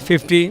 50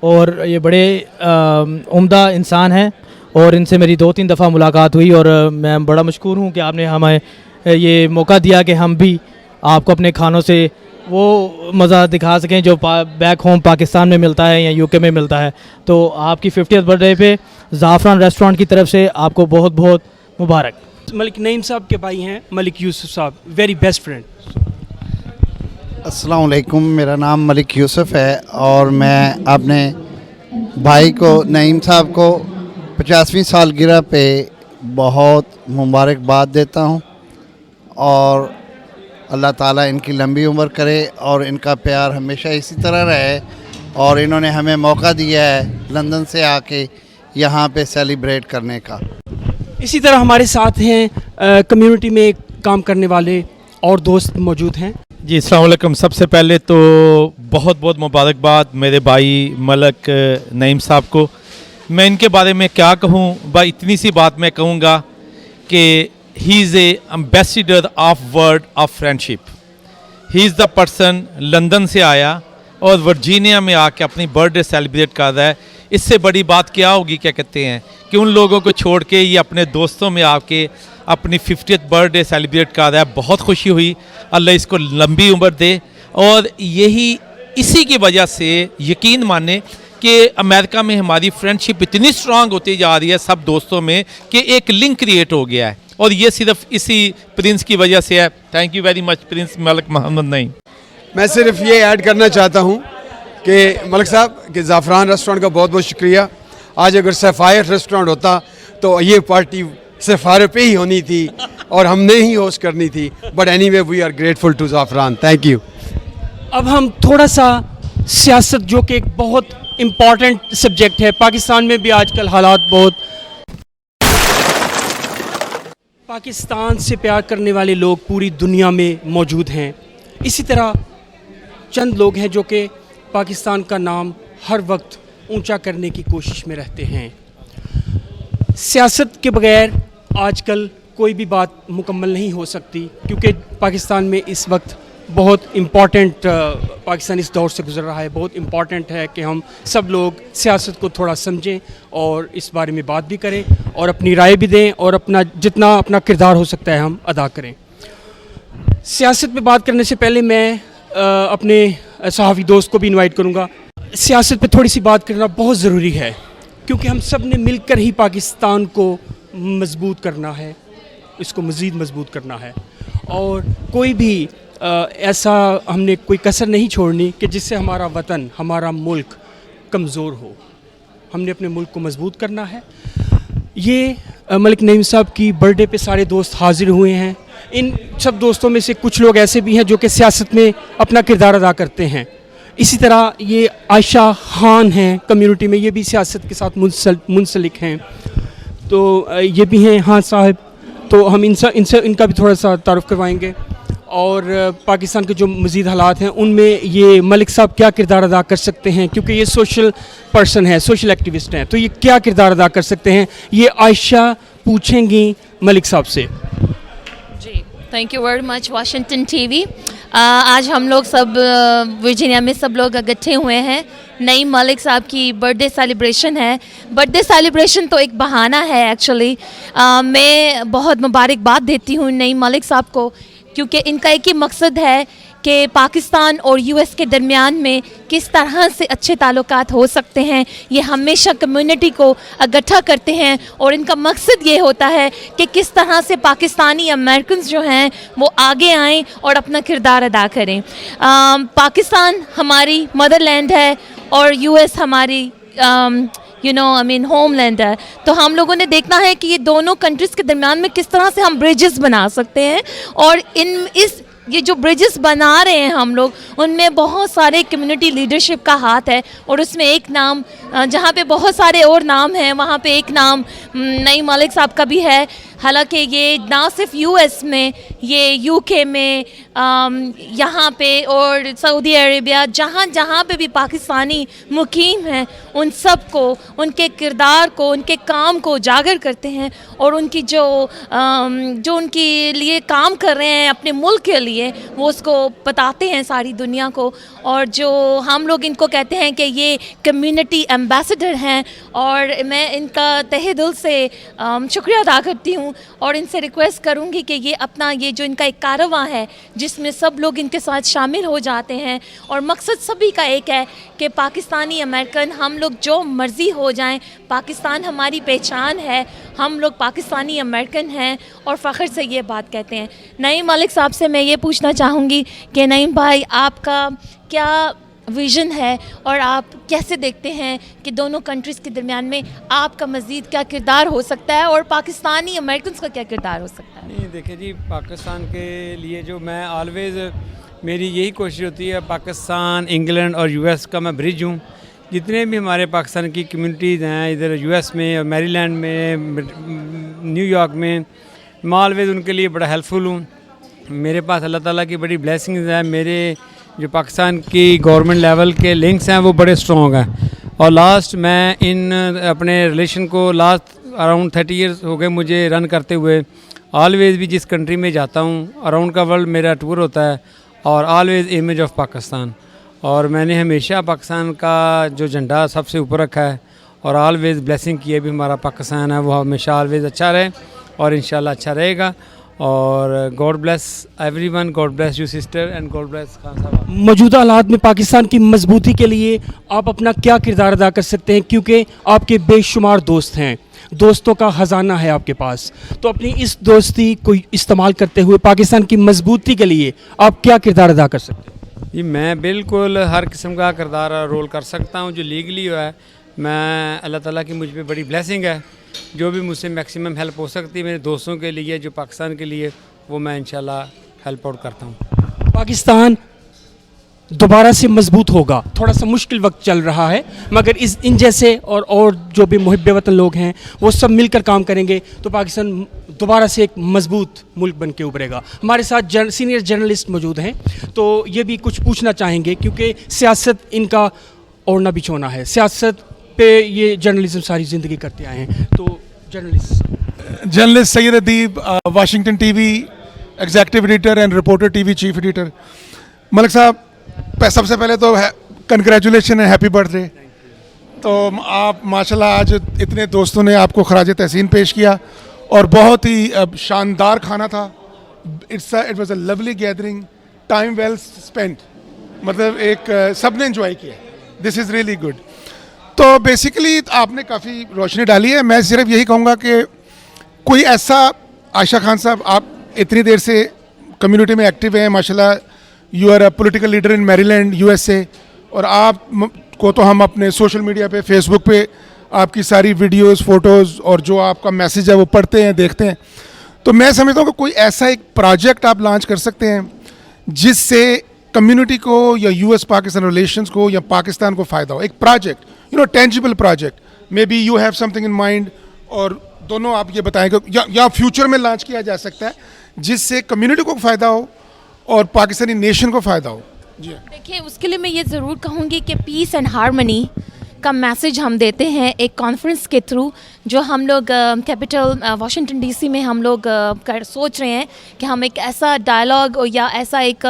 اور یہ بڑے عمدہ انسان ہیں اور ان سے میری 2-3 دفعہ ملاقات ہوئی اور میں بڑا مشکور ہوں کہ آپ نے ہمیں یہ موقع دیا کہ ہم بھی آپ کو اپنے کھانوں سے وہ مزہ دکھا سکیں جو بیک ہوم پاکستان میں ملتا ہے یا UK میں ملتا ہے. تو آپ کی 50th برتھ ڈے پہ زعفران ریسٹورانٹ کی طرف سے آپ کو بہت بہت مبارک. ملک نعیم صاحب کے بھائی ہیں ملک یوسف صاحب, ویری بیسٹ فرینڈ. السلام علیکم, میرا نام ملک یوسف ہے اور میں اپنے بھائی کو نعیم صاحب کو 50ویں سالگرہ پہ بہت مبارکباد دیتا ہوں اور اللہ تعالیٰ ان کی لمبی عمر کرے اور ان کا پیار ہمیشہ اسی طرح رہے. اور انہوں نے ہمیں موقع دیا ہے لندن سے آ کے یہاں پہ سیلیبریٹ کرنے کا. اسی طرح ہمارے ساتھ ہیں کمیونٹی میں کام کرنے والے اور دوست موجود ہیں. جی السلام علیکم. سب سے پہلے تو بہت بہت مبارکباد میرے بھائی ملک نعیم صاحب کو. میں ان کے بارے میں کیا کہوں, بھائی اتنی سی بات میں کہوں گا کہ he is a ambassador of word of friendship. He is the person London سے آیا اور ورجینیا میں آ کے اپنی برتھ ڈے سیلیبریٹ کر رہا ہے. اس سے بڑی بات کیا ہوگی, کیا کہتے ہیں کہ ان لوگوں کو چھوڑ کے یہ اپنے دوستوں میں آ کے اپنی 50th برتھ ڈے سیلیبریٹ کر رہا ہے. بہت خوشی ہوئی, اللہ اس کو لمبی عمر دے. اور یہی اسی کی وجہ سے یقین مانے کہ امریکہ میں ہماری فرینڈشپ اتنی سٹرانگ ہوتی جا رہی ہے سب دوستوں میں کہ ایک لنک کریٹ ہو گیا ہے, اور یہ صرف اسی پرنس کی وجہ سے ہے. Thank you very much prince Malik Muhammad Naeem. میں صرف یہ ایڈ کرنا چاہتا ہوں کہ ملک صاحب کہ زعفران ریسٹورانٹ کا بہت بہت شکریہ. آج اگر سیفائر ریسٹورانٹ ہوتا تو یہ پارٹی سیفائر پہ ہی ہونی تھی اور ہم نے ہی ہوسٹ کرنی تھی. But anyway we are grateful to Zafran. Thank you. اب ہم تھوڑا سا سیاست, جو کہ ایک بہت امپورٹنٹ سبجیکٹ ہے, پاکستان میں بھی آج کل حالات بہت, پاکستان سے پیار کرنے والے لوگ پوری دنیا میں موجود ہیں. اسی طرح چند لوگ ہیں جو کہ پاکستان کا نام ہر وقت اونچا کرنے کی کوشش میں رہتے ہیں. سیاست کے بغیر آج کل کوئی بھی بات مکمل نہیں ہو سکتی, کیونکہ پاکستان میں اس وقت بہت امپورٹنٹ, پاکستان اس دور سے گزر رہا ہے. بہت امپورٹنٹ ہے کہ ہم سب لوگ سیاست کو تھوڑا سمجھیں اور اس بارے میں بات بھی کریں اور اپنی رائے بھی دیں اور جتنا اپنا کردار ہو سکتا ہے ہم ادا کریں. سیاست پہ بات کرنے سے پہلے میں اپنے صحافی دوست کو بھی انوائٹ کروں گا. سیاست پہ تھوڑی سی بات کرنا بہت ضروری ہے, کیونکہ ہم سب نے مل کر ہی پاکستان کو مضبوط کرنا ہے, اس کو مزید مضبوط کرنا ہے. اور کوئی بھی ایسا ہم نے کوئی کسر نہیں چھوڑنی کہ جس سے ہمارا وطن, ہمارا ملک کمزور ہو. ہم نے اپنے ملک کو مضبوط کرنا ہے. یہ ملک نعیم صاحب کی برتھ ڈے پہ سارے دوست حاضر ہوئے ہیں. ان سب دوستوں میں سے کچھ لوگ ایسے بھی ہیں جو کہ سیاست میں اپنا کردار ادا کرتے ہیں. اسی طرح یہ عائشہ خان ہیں کمیونٹی میں, یہ بھی سیاست کے ساتھ منسلک ہیں. تو یہ بھی ہیں ہاں صاحب, تو ہم ان کا بھی تھوڑا سا تعارف کروائیں گے. اور پاکستان کے جو مزید حالات ہیں ان میں یہ ملک صاحب کیا کردار ادا کر سکتے ہیں, کیونکہ یہ سوشل پرسن ہے, سوشل ایکٹیوسٹ ہیں, تو یہ کیا کردار ادا کر سکتے ہیں یہ عائشہ پوچھیں گی ملک صاحب سے. جی thank you very much Washington TV. آج ہم لوگ سب ورجینیا میں سب لوگ اکٹھے ہوئے ہیں. نعیم ملک صاحب کی برتھ ڈے سیلیبریشن ہے. برتھ ڈے سیلیبریشن تو ایک بہانہ ہے ایکچولی. میں بہت مبارکباد دیتی ہوں نعیم ملک صاحب کو, کیونکہ ان کا ایک ہی مقصد ہے کہ پاکستان اور US کے درمیان میں کس طرح سے اچھے تعلقات ہو سکتے ہیں. یہ ہمیشہ کمیونٹی کو اکٹھا کرتے ہیں اور ان کا مقصد یہ ہوتا ہے کہ کس طرح سے پاکستانی امریکنز جو ہیں وہ آگے آئیں اور اپنا کردار ادا کریں. پاکستان ہماری مدر لینڈ ہے اور US ہماری ہوم لینڈ ہے. تو ہم لوگوں نے دیکھنا ہے کہ یہ دونوں کنٹریز کے درمیان میں کس طرح سے ہم بریجز بنا سکتے ہیں. اور یہ جو بریجز بنا رہے ہیں ہم لوگ, ان میں بہت سارے کمیونٹی لیڈرشپ کا ہاتھ ہے. اور اس میں ایک نام, جہاں پہ بہت سارے اور نام ہیں, وہاں پہ ایک نام نعیم ملک صاحب کا بھی ہے. حالانکہ یہ نہ صرف یو ایس میں، یہ یو کے میں، یہاں پہ اور سعودی عربیہ، جہاں جہاں پہ بھی پاکستانی مقیم ہیں، ان سب کو، ان کے کردار کو، ان کے کام کو اجاگر کرتے ہیں، اور ان کی جو ان کے لیے کام کر رہے ہیں اپنے ملک کے لیے، وہ اس کو بتاتے ہیں ساری دنیا کو. اور جو ہم لوگ ان کو کہتے ہیں کہ یہ کمیونٹی ایمبیسڈر ہیں، اور میں ان کا تہہ دل سے شکریہ ادا کرتی ہوں، اور ان سے ریکویسٹ کروں گی کہ یہ اپنا یہ جو ان کا ایک کارواں ہے جس میں سب لوگ ان کے ساتھ شامل ہو جاتے ہیں، اور مقصد سبھی کا ایک ہے کہ پاکستانی امریکن ہم لوگ جو مرضی ہو جائیں، پاکستان ہماری پہچان ہے، ہم لوگ پاکستانی امریکن ہیں، اور فخر سے یہ بات کہتے ہیں. نعیم ملک صاحب سے میں یہ پوچھنا چاہوں گی کہ نعیم بھائی، آپ کا کیا ویژن ہے، اور آپ کیسے دیکھتے ہیں کہ دونوں کنٹریز کے درمیان میں آپ کا مزید کیا کردار ہو سکتا ہے، اور پاکستانی امریکنز کا کیا کردار ہو سکتا ہے؟ نہیں دیکھیں جی، پاکستان کے لیے جو میں آلویز میری یہی کوشش ہوتی ہے، پاکستان، انگلینڈ اور یو ایس کا میں برج ہوں. جتنے بھی ہمارے پاکستان کی کمیونٹیز ہیں ادھر یو ایس میں اور میری لینڈ میں، نیو یارک میں آلویز ان کے لیے بڑا ہیلپ فل ہوں. میرے پاس اللہ تعالیٰ کی بڑی بلیسنگز ہیں. میرے جو پاکستان کی گورنمنٹ لیول کے لنکس ہیں وہ بڑے اسٹرانگ ہیں. اور لاسٹ میں ان اپنے ریلیشن کو لاسٹ اراؤنڈ 30 ایئرس ہو گئے مجھے رن کرتے ہوئے. آلویز بھی جس کنٹری میں جاتا ہوں اراؤنڈ کا ورلڈ میرا ٹور ہوتا ہے، اور آلویز امیج آف پاکستان. اور میں نے ہمیشہ پاکستان کا جو جھنڈا سب سے اوپر رکھا ہے، اور آلویز بلیسنگ کی ہے بھی ہمارا پاکستان ہے وہ ہمیشہ آلویز اچھا رہے، اور انشاءاللہ اچھا رہے گا. اور God bless every one, God bless you sister, and God bless Khan صاحب. موجودہ حالات میں پاکستان کی مضبوطی کے لیے آپ اپنا کیا کردار ادا کر سکتے ہیں، کیونکہ آپ کے بے شمار دوست ہیں، دوستوں کا خزانہ ہے آپ کے پاس، تو اپنی اس دوستی کو استعمال کرتے ہوئے پاکستان کی مضبوطی کے لیے آپ کیا کردار ادا کر سکتے ہیں؟ جی میں بالکل ہر قسم کا کردار رول کر سکتا ہوں جو لیگلی ہوا ہے. میں اللہ تعالیٰ کی مجھ پہ بڑی بلیسنگ ہے، جو بھی مجھ سے میکسیمم ہیلپ ہو سکتی ہے میرے دوستوں کے لیے جو پاکستان کے لیے، وہ میں انشاءاللہ ہیلپ آؤٹ کرتا ہوں. پاکستان دوبارہ سے مضبوط ہوگا. تھوڑا سا مشکل وقت چل رہا ہے، مگر ان جیسے اور جو بھی محب وطن لوگ ہیں وہ سب مل کر کام کریں گے تو پاکستان دوبارہ سے ایک مضبوط ملک بن کے ابھرے گا. ہمارے ساتھ سینئر جرنلسٹ موجود ہیں، تو یہ بھی کچھ پوچھنا چاہیں گے، کیونکہ سیاست ان کا اوڑھنا بچھونا ہے، سیاست پہ یہ جرنلزم ساری زندگی کرتے آئے ہیں. تو journalist Syed Adeeb, Washington TV executive editor and reporter TV chief editor. Malik صاحب، سب سے پہلے تو کنگریچولیشن ہے، ہیپی برتھ ڈے. تو آپ ماشاءاللہ آج اتنے دوستوں نے آپ کو خراج تحسین پیش کیا، اور بہت ہی شاندار کھانا تھا. It was a lovely gathering, time well spent, مطلب ایک سب نے انجوائے کیا. This is really good. تو بیسیکلی آپ نے کافی روشنی ڈالی ہے. میں صرف یہی کہوں گا کہ کوئی ایسا، عائشہ خان صاحب آپ اتنی دیر سے کمیونٹی میں ایکٹیو ہیں ماشاءاللہ، you are a political leader in Maryland U S A, اور آپ کو تو ہم اپنے سوشل میڈیا پہ، فیس بک پہ آپ کی ساری ویڈیوز، فوٹوز اور جو آپ کا میسیج ہے وہ پڑھتے ہیں، دیکھتے ہیں. تو میں سمجھتا ہوں کہ کوئی ایسا ایک پروجیکٹ آپ لانچ کر سکتے ہیں جس سے کمیونٹی کو یا یو ایس پاکستان ریلیشنز کو یا پاکستان کو فائدہ ہو. ایک project, tangible project, may be you have something in mind, اور دونوں آپ یہ بتائیں کہ یا فیوچر میں لانچ کیا جا سکتا ہے جس سے کمیونٹی کو فائدہ ہو اور پاکستانی نیشن کو فائدہ ہو. جی دیکھیں، اس کے لیے میں یہ ضرور کہوں گی کہ پیس اینڈ ہارمنی کا میسیج ہم دیتے ہیں ایک کانفرنس کے تھرو، جو ہم لوگ کیپٹل واشنگٹن ڈی سی میں ہم لوگ سوچ رہے ہیں کہ ہم ایک ایسا ڈائلاگ یا ایسا ایک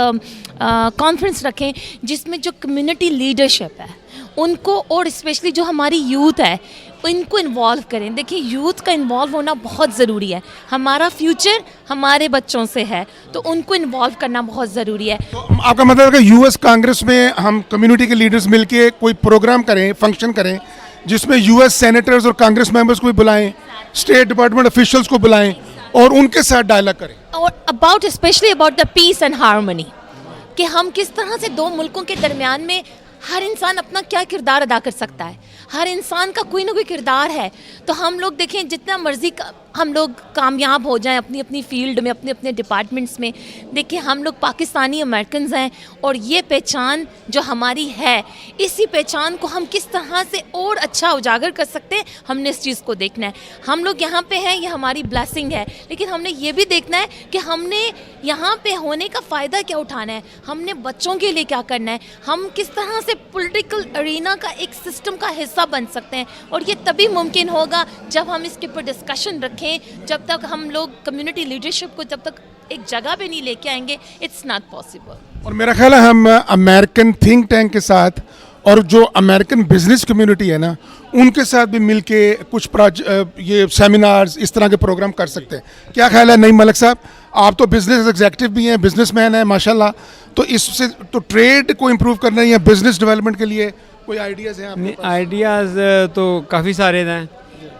کانفرنس رکھیں جس میں جو کمیونٹی لیڈرشپ ہے ان کو، اور اسپیشلی جو ہماری یوتھ ہے ان کو انوالو کریں. دیکھیں، یوتھ کا انوالو ہونا بہت ضروری ہے. ہمارا فیوچر ہمارے بچوں سے ہے، تو ان کو انوالو کرنا بہت ضروری ہے. تو آپ کا مطلب ہے کہ یو ایس کانگریس میں ہم کمیونٹی کے لیڈرز مل کے کوئی پروگرام کریں، فنکشن کریں، جس میں یو ایس سینیٹرز اور کانگریس ممبرز کو بھی بلائیں، اسٹیٹ ڈپارٹمنٹ آفیشلز کو بلائیں، اور ان کے ساتھ ڈائلاگ کریں. اور specially about the peace and harmony, کہ ہم کس طرح سے دو ملکوں کے درمیان میں ہر انسان اپنا کیا کردار ادا کر سکتا ہے. ہر انسان کا کوئی نہ کوئی کردار ہے. تو ہم لوگ دیکھیں، جتنا مرضی ہم لوگ کامیاب ہو جائیں اپنی اپنی فیلڈ میں, اپنے اپنے ڈپارٹمنٹس میں. دیکھیں ہم لوگ پاکستانی امریکنز ہیں اور یہ پہچان جو ہماری ہے, اسی پہچان کو ہم کس طرح سے اور اچھا اجاگر کر سکتے ہیں, ہم نے اس چیز کو دیکھنا ہے. ہم لوگ یہاں پہ ہیں, یہ ہماری بلیسنگ ہے, لیکن ہم نے یہ بھی دیکھنا ہے کہ ہم نے یہاں پہ ہونے کا فائدہ کیا اٹھانا ہے, ہم نے بچوں کے لیے کیا کرنا ہے, ہم کس طرح سے پولیٹیکل ارینا کا ایک سسٹم کا حصہ بن سکتے ہیں. اور یہ تبھی ممکن ہوگا جب ہم اس کے اوپر ڈسکشن رکھیں. جب تک ہم لوگ کمیونٹی لیڈرشپ کو جب تک ایک جگہ پہ نہیں لے کے آئیں گے, اٹس ناٹ پاسبل. اور میرا خیال ہے ہم امریکن تھنک ٹینک کے ساتھ اور جو امریکن بزنس کمیونٹی ہے نا, ان کے ساتھ بھی مل کے کچھ یہ سیمینارز اس طرح کے پروگرام کر سکتے ہیں. کیا خیال ہے نعیم ملک صاحب, آپ تو بزنس ایگزیکٹو بھی ہیں, بزنس مین ہیں ماشاءاللہ, تو اس سے تو ٹریڈ کو امپروو کرنا ہے یا بزنس ڈیولپمنٹ کے لیے کوئی آئیڈیاز ہیں آپ کے پاس؟ آئیڈیاز تو کافی سارے ہیں,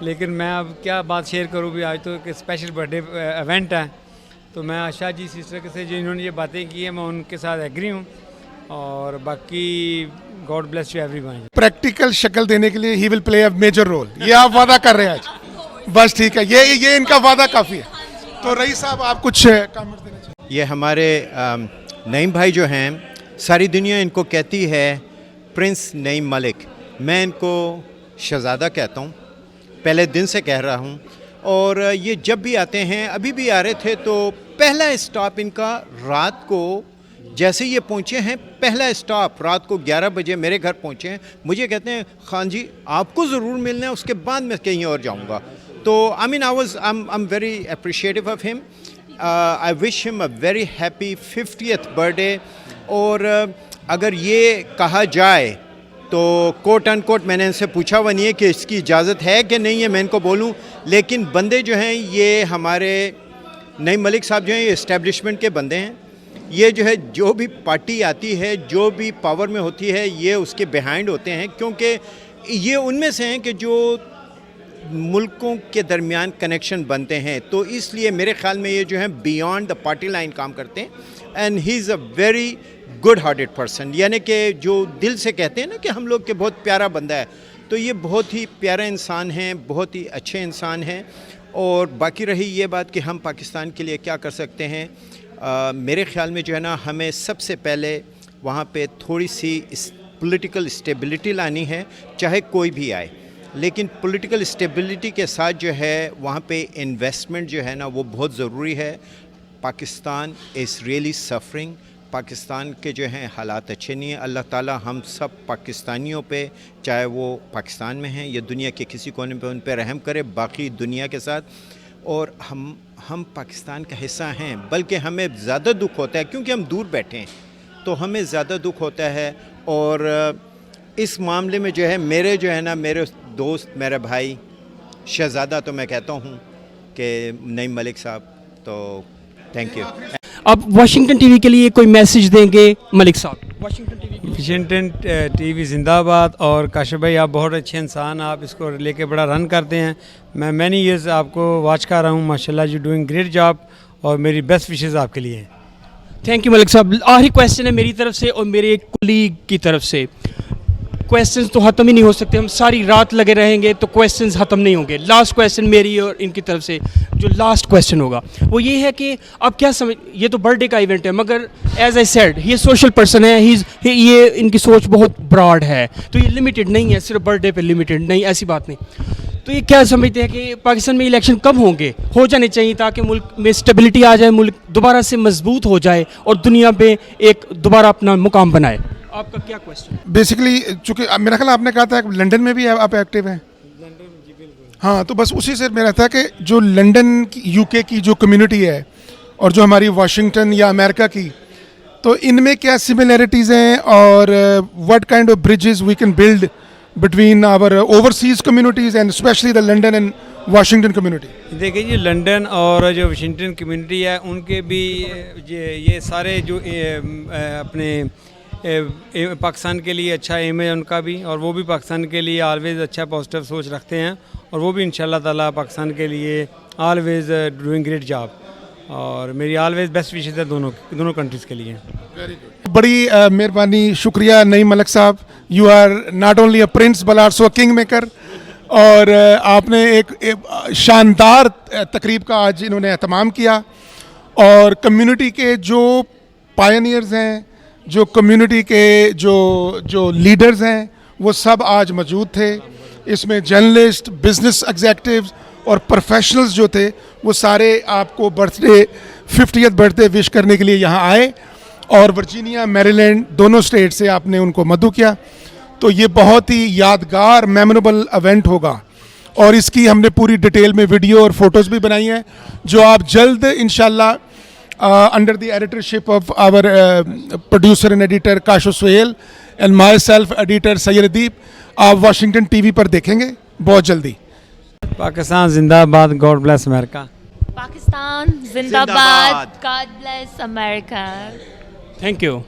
لیکن میں اب کیا بات شیئر کروں بھی. آج تو ایک اسپیشل برتھ ڈے ایونٹ ہے, تو میں آشا جی سسٹر سے جنہوں نے یہ باتیں کی ہیں میں ان کے ساتھ ایگری ہوں, اور باقی God bless you every one. Practical شکل دینے کے لیے ہی ول پلے اے میجر رول, یہ آپ وعدہ کر رہے ہیں آج؟ بس ٹھیک ہے, یہ ان کا وعدہ کافی ہے. تو رئیس صاحب آپ کچھ کامنٹ دینا چاہیے؟ یہ ہمارے نعیم بھائی جو ہیں, ساری دنیا ان کو کہتی ہے پرنس نعیم ملک, میں ان کو شہزادہ کہتا ہوں, پہلے دن سے کہہ رہا ہوں. اور یہ جب بھی آتے ہیں, ابھی بھی آ رہے تھے, تو پہلا اسٹاپ ان کا رات کو جیسے یہ پہنچے ہیں, پہلا اسٹاپ رات کو 11 بجے میرے گھر پہنچے ہیں. مجھے کہتے ہیں خان جی آپ کو ضرور ملنا ہے, اس کے بعد میں کہیں اور جاؤں گا. تو I'm very appreciative of him. I wish him a very happy 50th birthday. اور اگر یہ کہا جائے تو کوٹ ان کوٹ میں نے ان سے پوچھا ہوا نہیں ہے کہ اس کی اجازت ہے کہ نہیں ہے میں ان کو بولوں, لیکن بندے جو ہیں یہ ہمارے نعیم ملک صاحب جو ہیں یہ اسٹیبلشمنٹ کے بندے ہیں. یہ جو ہے جو بھی پارٹی آتی ہے, جو بھی پاور میں ہوتی ہے, یہ اس کے بیہائنڈ ہوتے ہیں, کیونکہ یہ ان میں سے ہیں کہ جو ملکوں کے درمیان کنیکشن بنتے ہیں. تو اس لیے میرے خیال میں یہ جو ہیں بیانڈ دا پارٹی لائن کام کرتے ہیں. And he is a very good hearted person, یعنی کہ جو دل سے کہتے ہیں نا کہ ہم لوگ کے بہت پیارا بندہ ہے, تو یہ بہت ہی پیارا انسان ہیں, بہت ہی اچھے انسان ہیں. اور باقی رہی یہ بات کہ ہم پاکستان کے لیے کیا کر سکتے ہیں, میرے خیال میں جو ہے نا ہمیں سب سے پہلے وہاں پہ تھوڑی سی پولیٹیکل اسٹیبلٹی لانی ہے, چاہے کوئی بھی آئے. لیکن پولیٹیکل اسٹیبلٹی کے ساتھ جو ہے وہاں پہ انویسٹمنٹ جو ہے نا وہ بہت ضروری ہے. Pakistan is really suffering, Pakistan کے جو ہیں حالات اچھے نہیں ہیں. اللہ تعالیٰ ہم سب پاکستانیوں پہ, چاہے وہ پاکستان میں ہیں یا دنیا کے کسی کونے پہ, ان پہ رحم کرے باقی دنیا کے ساتھ. اور ہم پاکستان کا حصہ ہیں, بلکہ ہمیں زیادہ دکھ ہوتا ہے کیونکہ ہم دور بیٹھے ہیں, تو ہمیں زیادہ دکھ ہوتا ہے. اور اس معاملے میں جو ہے میرے جو ہے نا میرے دوست, میرا بھائی شہزادہ, تو میں کہتا ہوں کہ نعیم ملک صاحب, تو تھینک یو. اب واشنگٹن ٹی وی کے لیے کوئی میسج دیں گے ملک صاحب؟ واشنگٹن ٹی وی زندہ آباد. اور کاشف بھائی آپ بہت اچھے انسان, آپ اس کو لے کے بڑا رن کرتے ہیں. میں مینی ایئرز آپ کو واچ کر رہا ہوں, ماشاءاللہ یو ڈوئنگ گریٹ جاب, اور میری بیسٹ وشز آپ کے لیے. تھینک یو ملک صاحب. آخری کویسچن ہے میری طرف سے اور میرے ایک کولیگ کی طرف سے. کویسچنز تو ختم ہی نہیں ہو سکتے, ہم ساری رات لگے رہیں گے تو کویسچنز ختم نہیں ہوں گے. لاسٹ کویسچن میری اور ان کی طرف سے جو لاسٹ کویسچن ہوگا وہ یہ ہے کہ اب کیا سمجھ, یہ تو برتھ ڈے کا ایونٹ ہے, مگر ایز آئی سیڈ یہ سوشل پرسن ہے, یہ ان کی سوچ بہت براڈ ہے, تو یہ لمیٹڈ نہیں ہے, صرف برتھ ڈے پہ لمیٹڈ نہیں, ایسی بات نہیں. تو یہ کیا سمجھتے ہیں کہ پاکستان میں الیکشن کب ہوں گے؟ ہو جانے چاہیے تاکہ ملک میں اسٹیبلٹی آ جائے, ملک دوبارہ سے مضبوط ہو جائے اور دنیا پہ ایک دوبارہ اپنا مقام بنائے. آپ کا کیا کویسچن؟ بیسیکلی چونکہ میرا خیال آپ نے کہا تھا لنڈن میں بھی آپ ایکٹیو ہیں. ہاں, تو بس اسی سے میرا تھا کہ جو لنڈن کی, یو کے کی جو کمیونٹی ہے اور جو ہماری واشنگٹن یا امریکہ کی, تو ان میں کیا سملیرٹیز ہیں اور what kind of bridges we can build between our overseas communities and especially the London and Washington community. دیکھیں جی, لنڈن اور جو واشنگٹن کمیونٹی ہے ان کے بھی یہ سارے جو اپنے پاکستان کے لیے اچھا ایم ہے ان کا بھی, اور وہ بھی پاکستان کے لیے آلویز اچھا پازیٹیو سوچ رکھتے ہیں, اور وہ بھی انشاءاللہ تعالیٰ پاکستان کے لیے آلویز ڈوئنگ گریٹ جاب. اور میری آلویز بیسٹ وشز ہے دونوں کنٹریز کے لیے. بڑی مہربانی, شکریہ نعیم ملک صاحب. You are not only a prince but also a king maker. اور آپ نے ایک شاندار تقریب کا آج انہوں نے اہتمام کیا اور کمیونٹی کے جو پائنیئرز ہیں, جو کمیونٹی کے جو لیڈرز ہیں وہ سب آج موجود تھے. اس میں جرنلسٹ, بزنس ایگزیکٹوز اور پروفیشنلز جو تھے وہ سارے آپ کو 50th برتھ ڈے وش کرنے کے لیے یہاں آئے اور ورجینیا, میریلینڈ دونوں اسٹیٹ سے آپ نے ان کو مدعو کیا. تو یہ بہت ہی یادگار میموریبل ایونٹ ہوگا اور اس کی ہم نے پوری ڈیٹیل میں ویڈیو اور فوٹوز بھی بنائی ہیں جو آپ جلد انشاءاللہ under the editorship of our producer and editor Kashif Sohail and myself editor Syed Adeeb آپ واشنگٹن ٹی وی پر دیکھیں گے بہت جلدی. پاکستان زندہ باد, گاڈ بلیس امریکہ. پاکستان زندہ باد, God bless America. Thank you.